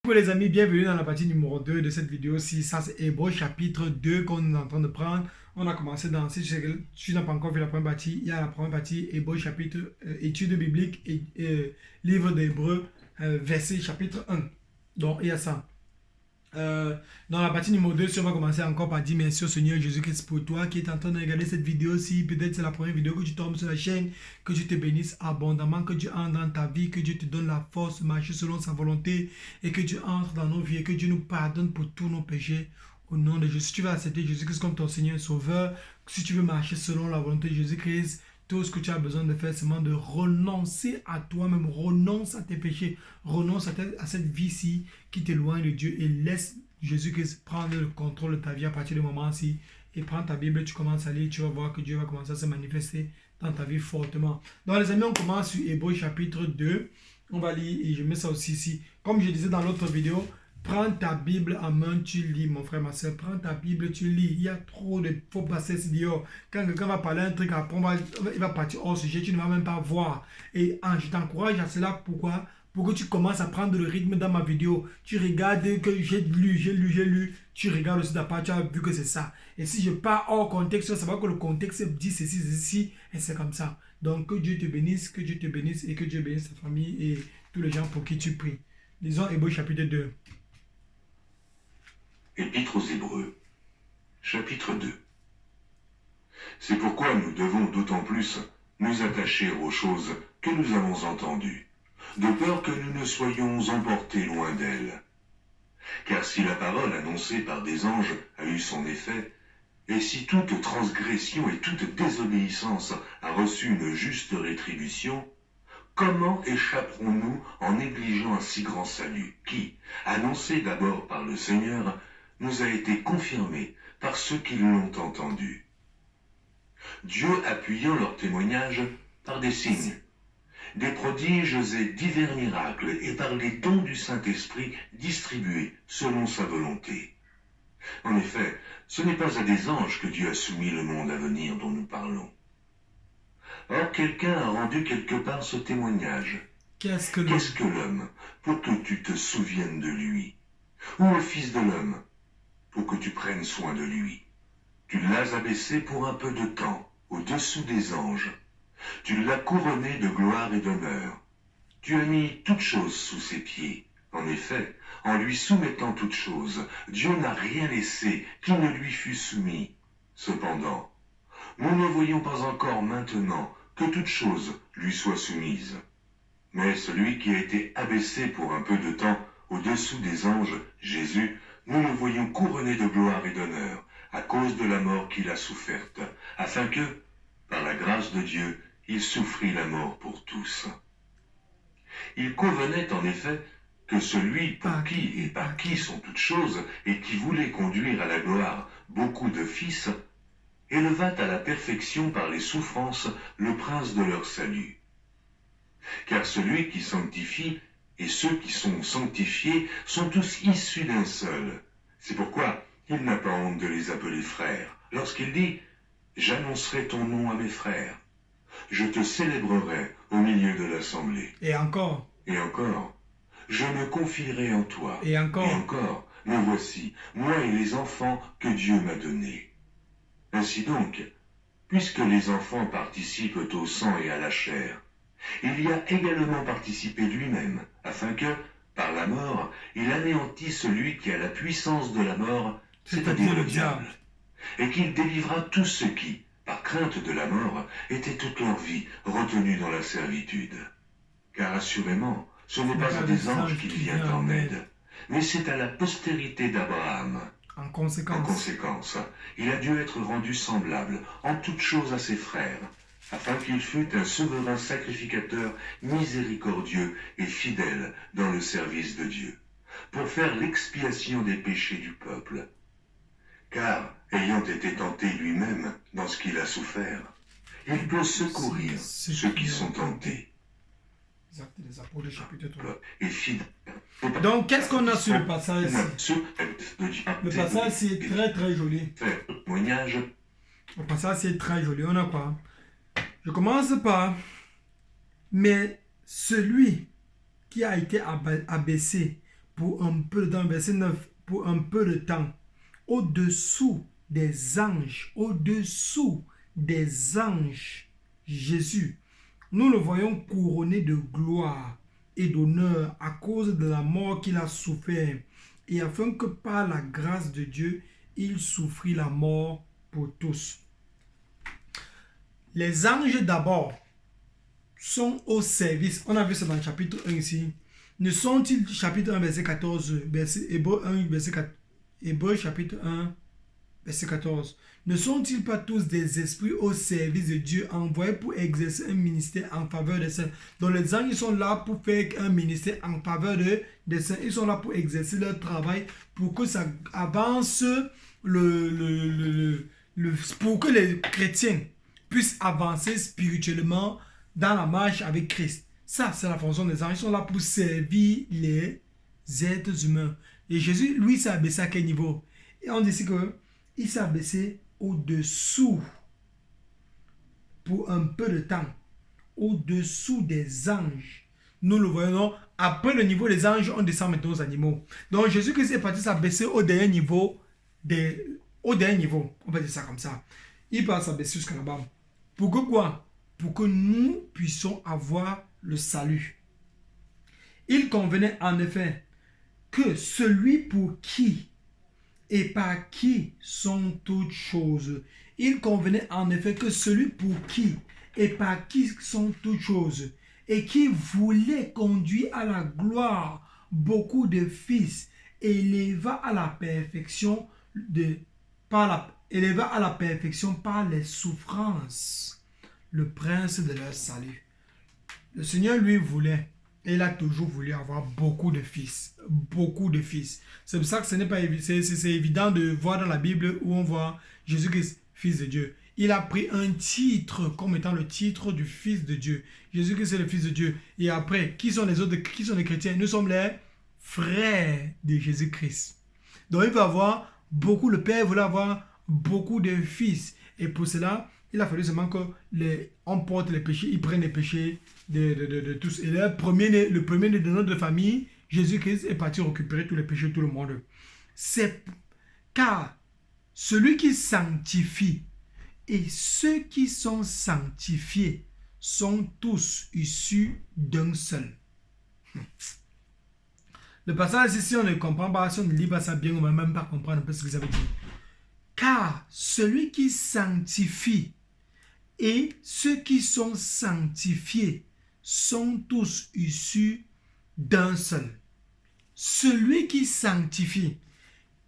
Bonjour les amis, bienvenue dans la partie numéro 2 de cette vidéo-ci. Ça c'est Hébreux chapitre 2 qu'on est en train de prendre. On a commencé dans, si tu n'as pas encore vu la première partie, il y a la première partie, Hébreux chapitre, études bibliques et livre d'Hébreux, verset chapitre 1. Donc il y a ça. Dans la partie numéro 2, si on va commencer encore par dire merci au Seigneur Jésus-Christ pour toi qui est en train de regarder cette vidéo-ci. Peut-être c'est la première vidéo que tu tombes sur la chaîne. Que Dieu te bénisse abondamment, que Dieu entre dans ta vie, que Dieu te donne la force de marcher selon sa volonté et que Dieu entre dans nos vies et que Dieu nous pardonne pour tous nos péchés. Au nom de Jésus, si tu veux accepter Jésus-Christ comme ton Seigneur et Sauveur, si tu veux marcher selon la volonté de Jésus-Christ, tout ce que tu as besoin de faire, c'est de renoncer à toi-même, renonce à tes péchés, renonce à cette vie-ci qui t'éloigne de Dieu et laisse Jésus-Christ prendre le contrôle de ta vie à partir du moment-ci. Et prends ta Bible, tu commences à lire, tu vas voir que Dieu va commencer à se manifester dans ta vie fortement. Donc les amis, on commence sur Hébreux chapitre 2. On va lire et je mets ça aussi ici. Comme je disais dans l'autre vidéo, prends ta Bible en main, tu lis, mon frère, ma soeur. Prends ta Bible, tu lis. Il y a trop de faux passages dehors. Quand quelqu'un va parler un truc, après, il va partir hors sujet, tu ne vas même pas voir. Et je t'encourage à cela. Pourquoi? Pour que tu commences à prendre le rythme dans ma vidéo. Tu regardes que j'ai lu. Tu regardes aussi ta part, tu as vu que c'est ça. Et si je pars hors contexte, tu vas savoir que le contexte dit ceci, et c'est comme ça. Donc que Dieu te bénisse, et que Dieu bénisse ta famille et tous les gens pour qui tu pries. Lisons Hébreux chapitre 2. Épître aux Hébreux, chapitre 2. C'est pourquoi nous devons d'autant plus nous attacher aux choses que nous avons entendues, de peur que nous ne soyons emportés loin d'elles. Car si la parole annoncée par des anges a eu son effet, et si toute transgression et toute désobéissance a reçu une juste rétribution, comment échapperons-nous en négligeant un si grand salut qui, annoncé d'abord par le Seigneur, nous a été confirmé par ceux qui l'ont entendu. Dieu appuyant leur témoignage par des signes, des prodiges et divers miracles, et par les dons du Saint-Esprit distribués selon sa volonté. En effet, ce n'est pas à des anges que Dieu a soumis le monde à venir dont nous parlons. Or, quelqu'un a rendu quelque part ce témoignage. Qu'est-ce que l'homme pour que tu te souviennes de lui? Ou le Fils de l'homme pour que tu prennes soin de lui? Tu l'as abaissé pour un peu de temps, au-dessous des anges. Tu l'as couronné de gloire et d'honneur. Tu as mis toutes choses sous ses pieds. En effet, en lui soumettant toutes choses, Dieu n'a rien laissé qui ne lui fût soumis. Cependant, nous ne voyons pas encore maintenant que toutes choses lui soient soumises. Mais celui qui a été abaissé pour un peu de temps au-dessous des anges, Jésus, nous le voyons couronné de gloire et d'honneur, à cause de la mort qu'il a soufferte, afin que, par la grâce de Dieu, il souffrit la mort pour tous. Il convenait en effet que celui pour qui et par qui sont toutes choses, et qui voulait conduire à la gloire beaucoup de fils, élevât à la perfection par les souffrances le prince de leur salut. Car celui qui sanctifie et ceux qui sont sanctifiés sont tous issus d'un seul. C'est pourquoi il n'a pas honte de les appeler frères, lorsqu'il dit « J'annoncerai ton nom à mes frères. Je te célébrerai au milieu de l'assemblée. » Et encore. Et encore. « Je me confierai en toi. » Et encore. Et encore. « Me voici, moi et les enfants que Dieu m'a donnés. » Ainsi donc, puisque les enfants participent au sang et à la chair, il y a également participé lui-même, afin que, par la mort, il anéantisse celui qui a la puissance de la mort, c'est-à-dire le diable, et qu'il délivra tous ceux qui, par crainte de la mort, étaient toute leur vie retenus dans la servitude. Car assurément, ce n'est pas à des anges qu'il vient en aide, mais c'est à la postérité d'Abraham. En conséquence, il a dû être rendu semblable en toutes choses à ses frères, afin qu'il fût un souverain sacrificateur miséricordieux et fidèle dans le service de Dieu, pour faire l'expiation des péchés du peuple. Car, ayant été tenté lui-même dans ce qu'il a souffert, il peut secourir ceux qui sont tentés. Les apôtres, chapitre 3. Et fidèle. Donc, qu'est-ce qu'on a sur le passage ici? Le passage, c'est très très joli. Le passage, c'est très joli. On a quoi? Je commence par, mais celui qui a été abaissé pour un peu de temps, verset 9, pour un peu de temps, au-dessous des anges, Jésus, nous le voyons couronné de gloire et d'honneur à cause de la mort qu'il a souffert, et afin que par la grâce de Dieu, il souffrit la mort pour tous. Les anges d'abord sont au service. On a vu ça dans le chapitre 1 ici. Ne sont-ils, chapitre 1, verset 14, Hébreu 1, verset 4, Hébreu chapitre 1, verset 14. Ne sont-ils pas tous des esprits au service de Dieu, envoyés pour exercer un ministère en faveur des saints? Donc les anges sont là pour faire un ministère en faveur des saints. Ils sont là pour exercer leur travail, pour que ça avance, pour que les chrétiens puissent avancer spirituellement dans la marche avec Christ. Ça, c'est la fonction des anges. Ils sont là pour servir les êtres humains. Et Jésus, lui, s'est abaissé à quel niveau? Et on dit ici qu'il s'est abaissé au-dessous, pour un peu de temps, au-dessous des anges. Nous le voyons, après le niveau des anges, on descend maintenant aux animaux. Donc Jésus-Christ est parti s'abaisser au dernier niveau, on va dire ça comme ça. Il va s'abaisser jusqu'à là-bas. Pour que quoi? Pour que nous puissions avoir le salut. Il convenait en effet que celui pour qui et par qui sont toutes choses. Il convenait en effet que celui pour qui et par qui sont toutes choses, et qui voulait conduire à la gloire beaucoup de fils, éleva à la perfection par les souffrances le prince de leur salut. Le Seigneur lui voulait, et il a toujours voulu avoir beaucoup de fils. Beaucoup de fils. C'est pour ça que ce n'est pas c'est évident de voir dans la Bible où on voit Jésus-Christ, fils de Dieu. Il a pris un titre comme étant le titre du fils de Dieu. Jésus-Christ est le fils de Dieu. Et après, qui sont les autres? Qui sont les chrétiens? Nous sommes les frères de Jésus-Christ. Donc il veut avoir beaucoup, le Père voulait avoir beaucoup de fils. Et pour cela, il a fallu seulement qu'on porte les péchés, ils prennent les péchés de tous. Et le premier-né de notre famille, Jésus-Christ, est parti récupérer tous les péchés de tout le monde. C'est car celui qui sanctifie et ceux qui sont sanctifiés sont tous issus d'un seul. Le passage ici, on ne comprend pas, si on ne lit pas ça bien, on ne va même pas comprendre un peu ce que ça veut dire. Car celui qui sanctifie et ceux qui sont sanctifiés sont tous issus d'un seul. Celui qui sanctifie.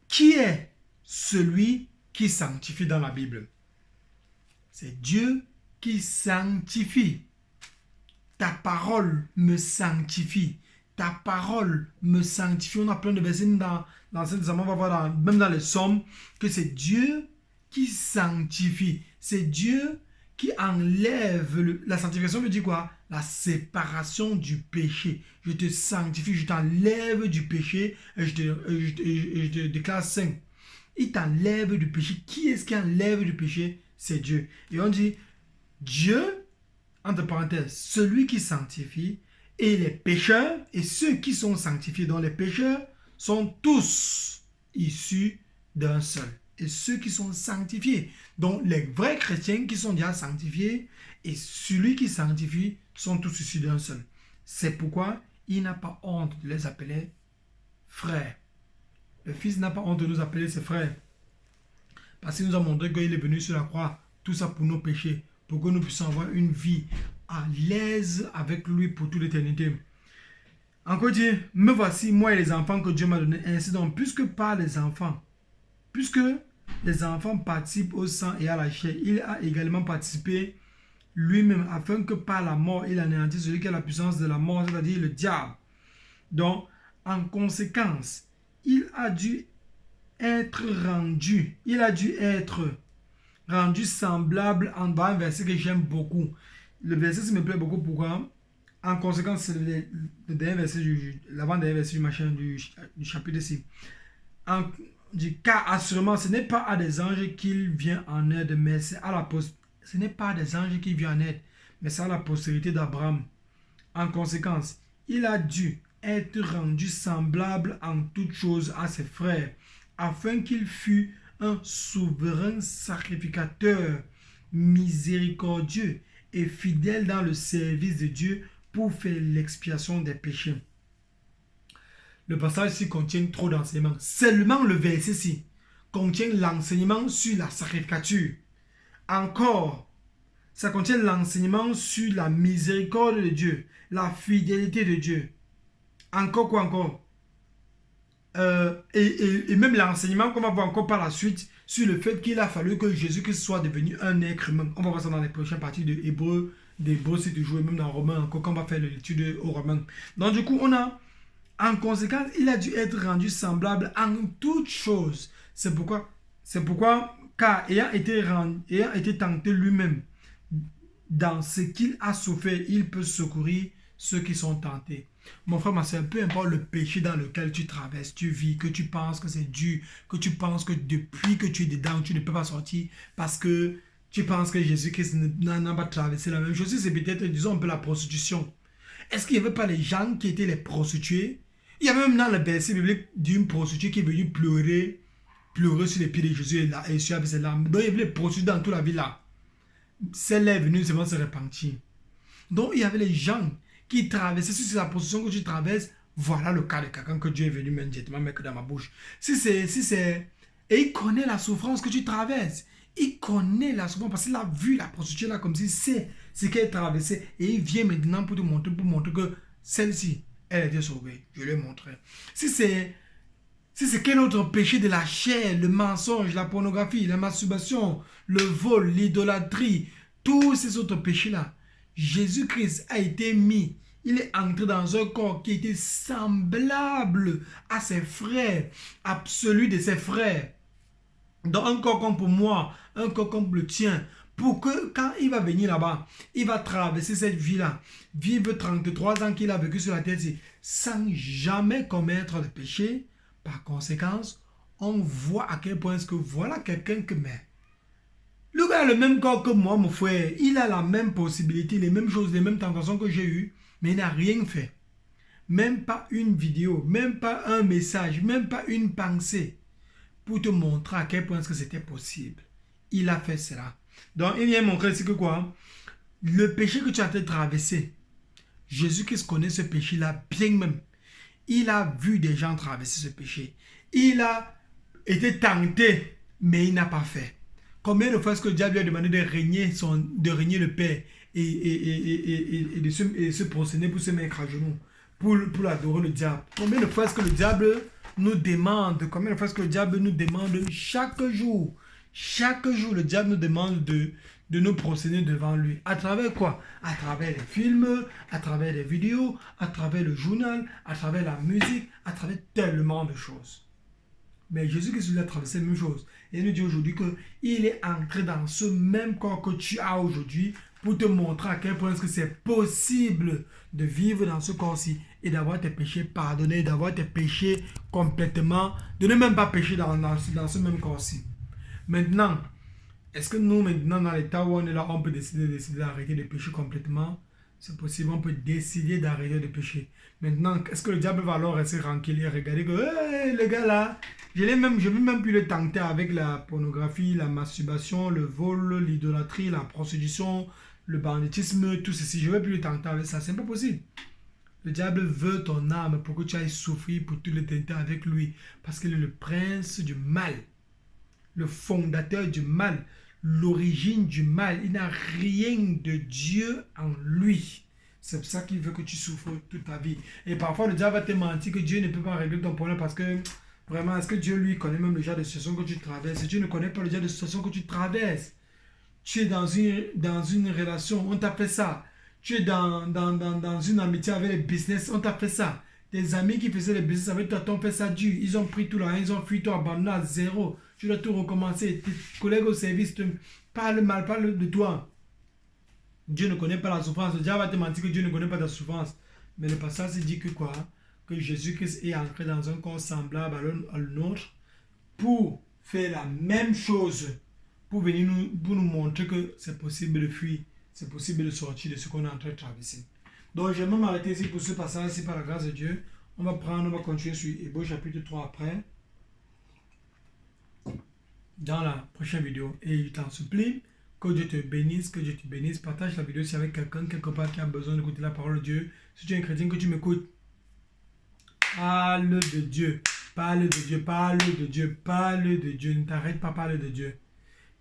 Qui est celui qui sanctifie dans la Bible? C'est Dieu qui sanctifie. Ta parole me sanctifie. Ta parole me sanctifie. On a plein de versets dans l'Ancien Testament, on va voir même dans les Psaumes, que c'est Dieu qui sanctifie. C'est Dieu qui enlève. La sanctification veut dire quoi? La séparation du péché. Je te sanctifie, je t'enlève du péché et je te déclare saint. Il t'enlève du péché. Qui est-ce qui enlève du péché? C'est Dieu. Et on dit, Dieu, entre parenthèses, celui qui sanctifie, et les pécheurs, et ceux qui sont sanctifiés, dont les pécheurs, sont tous issus d'un seul. Et ceux qui sont sanctifiés, donc les vrais chrétiens qui sont déjà sanctifiés, et celui qui sanctifie, sont tous issus d'un seul. C'est pourquoi il n'a pas honte de les appeler frères. Le Fils n'a pas honte de nous appeler ses frères. Parce qu'il nous a montré qu'il est venu sur la croix, tout ça pour nos péchés, pour que nous puissions avoir une vie à l'aise avec lui pour toute l'éternité. Encore dit, me voici, moi et les enfants que Dieu m'a donnés. Ainsi donc, puisque les enfants participent au sang et à la chair, il a également participé lui-même, afin que par la mort, il anéantisse celui qui a la puissance de la mort, c'est-à-dire le diable. Donc, en conséquence, il a dû être rendu semblable en bas, un verset que j'aime beaucoup. Le verset me plaît beaucoup, pourquoi? En conséquence, c'est le dernier verset, l'avant-dernier verset du chapitre ici. Car assurément, ce n'est pas à des anges qu'il vient en aide, mais c'est à la ce n'est pas à des anges qu'il vient en aide, mais c'est à la postérité d'Abraham. En conséquence, il a dû être rendu semblable en toutes choses à ses frères, afin qu'il fût un souverain sacrificateur, miséricordieux et fidèle dans le service de Dieu pour faire l'expiation des péchés. Le passage ici contient trop d'enseignements. Seulement le verset-ci contient l'enseignement sur la sacrificature. Encore, ça contient l'enseignement sur la miséricorde de Dieu, la fidélité de Dieu. Encore quoi encore? Et même l'enseignement qu'on va voir encore par la suite sur le fait qu'il a fallu que Jésus-Christ soit devenu un être humain. On va voir ça dans les prochaines parties de Hébreux, d'Hébreux c'est toujours, et même dans Romains encore, quand on va faire l'étude aux Romains. Donc du coup, on a, en conséquence, il a dû être rendu semblable en toutes choses. C'est pourquoi, car ayant été tenté lui-même dans ce qu'il a souffert, il peut secourir ceux qui sont tentés. Mon frère, ma soeur, peu importe le péché dans lequel tu traverses, tu vis, que tu penses que c'est dur, que tu penses que depuis que tu es dedans, tu ne peux pas sortir parce que tu penses que Jésus-Christ n'a pas traversé la même chose. C'est peut-être, disons, un peu la prostitution. Est-ce qu'il n'y avait pas les gens qui étaient les prostituées? Il y a même dans le verset biblique d'une prostituée qui est venue pleurer sur les pieds de Jésus et sur ses larmes. Donc il y avait les prostituées dans toute la ville là. Celle est venue seulement se repentir. Donc il y avait les gens qui traversaient. Si c'est la position que tu traverses, voilà le cas de quelqu'un que Dieu est venu immédiatement mettre dans ma bouche. Et il connaît la souffrance que tu traverses. Il connaît la souffrance parce qu'il a vu la prostituée là comme si c'est ce qu'elle traversait. Et il vient maintenant pour te montrer, que celle-ci, elle était sauvée. Je lui ai montré. Si c'est quel autre péché de la chair, le mensonge, la pornographie, la masturbation, le vol, l'idolâtrie, tous ces autres péchés-là, Jésus-Christ a été mis, il est entré dans un corps qui était semblable à ses frères, à celui de ses frères. Donc un corps comme pour moi, un corps comme le tien, pour que quand il va venir là-bas, il va traverser cette vie-là, vivre 33 ans qu'il a vécu sur la terre, sans jamais commettre de péché. Par conséquent, on voit à quel point est-ce que voilà quelqu'un que met. Le gars a le même corps que moi, mon frère. Il a la même possibilité, les mêmes choses, les mêmes tentations que j'ai eues, mais il n'a rien fait. Même pas une vidéo, même pas un message, même pas une pensée pour te montrer à quel point est-ce que c'était possible. Il a fait cela. Donc, il vient montrer ici que quoi? Le péché que tu as traversé, Jésus-Christ connaît ce péché-là bien même. Il a vu des gens traverser ce péché. Il a été tenté, mais il n'a pas fait. Combien de fois est-ce que le diable lui a demandé de régner le Père et de se prosterner pour se mettre à genoux, pour adorer le diable? Combien de fois est-ce que le diable nous demande, chaque jour, le diable nous demande de nous prosterner devant lui. À travers quoi? À travers les films, à travers les vidéos, à travers le journal, à travers la musique, à travers tellement de choses. Mais Jésus-Christ a traversé la même chose. Et il nous dit aujourd'hui qu'il est entré dans ce même corps que tu as aujourd'hui pour te montrer à quel point est-ce que c'est possible de vivre dans ce corps-ci et d'avoir tes péchés pardonnés, d'avoir tes péchés complètement, de ne même pas pécher dans ce même corps-ci. Maintenant, est-ce que nous, maintenant, dans l'état où on est là, on peut décider d'arrêter de pécher complètement? C'est possible, on peut décider d'arrêter de pécher. Maintenant, est-ce que le diable va alors rester tranquille et regarder que, hey, le gars là, je vais même plus le tenter avec la pornographie, la masturbation, le vol, l'idolâtrie, la prostitution, le banditisme, tout ceci. Je ne vais plus le tenter avec ça. C'est pas possible. Le diable veut ton âme pour que tu ailles souffrir pour tout l'éternité avec lui. Parce qu'il est le prince du mal. Le fondateur du mal. L'origine du mal. Il n'a rien de Dieu en lui. C'est pour ça qu'il veut que tu souffres toute ta vie. Et parfois, le diable va te mentir que Dieu ne peut pas régler ton problème parce que, vraiment, est-ce que Dieu, lui, connaît même le genre de situation que tu traverses? Si Dieu ne connaît pas le genre de situation que tu traverses, tu es dans une relation, on t'a fait ça. Tu es dans une amitié avec les business, on t'a fait ça. Tes amis qui faisaient les business avec toi t'ont fait ça dur. Ils ont pris tout là, ils ont fui, toi abandonné à zéro. Tu dois tout recommencer. Tes collègues au service te parlent mal, parlent de toi. Dieu ne connaît pas la souffrance. Le diable va te mentir que Dieu ne connaît pas ta souffrance. Mais le passage dit que quoi? Que Jésus-Christ est entré dans un corps semblable à le nôtre pour faire la même chose. Pour nous montrer que c'est possible de fuir. C'est possible de sortir de ce qu'on est en train de traverser. Donc, je vais même m'arrêter ici pour ce passage-ci par la grâce de Dieu. On va continuer sur Hébreux chapitre 3 après, dans la prochaine vidéo. Et je t'en supplie, que Dieu te bénisse, que Dieu te bénisse. Partage la vidéo si avec quelqu'un, quelque part, qui a besoin d'écouter la parole de Dieu. Si tu es un chrétien, que tu m'écoutes. Parle de Dieu, parle de Dieu, parle de Dieu, parle de Dieu. Ne t'arrête pas, parle de Dieu.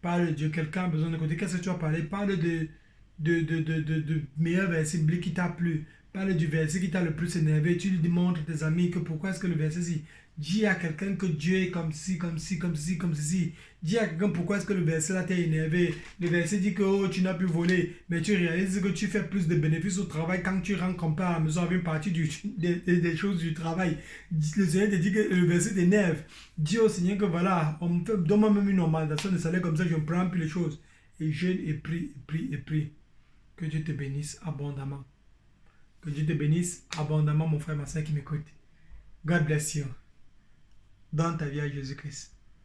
Parle de Dieu. Quelqu'un a besoin d'écouter. Qu'est-ce que tu vas parler? Parle de meilleur verset biblique qui t'a plu. Parle du verset qui t'a le plus énervé. Tu lui démontres à tes amis que pourquoi est-ce que le verset-ci. Dis à quelqu'un que Dieu est comme ci, comme ci, comme ci, comme ceci. Dis à quelqu'un pourquoi est-ce que le verset là t'a énervé. Le verset dit que oh, tu n'as pu voler, mais tu réalises que tu fais plus de bénéfices au travail quand tu rentres comme pas à la maison avec une partie des choses du travail. Le Seigneur te dit que le verset t'énerve. Dis au Seigneur que voilà, donne-moi même une augmentation de salaire comme ça, je ne prends plus les choses. Et jeûne et prie, et prie, et prie. Que Dieu te bénisse abondamment. Que Dieu te bénisse abondamment, mon frère, ma soeur qui m'écoute. God bless you. Dans ta vie à Jésus-Christ.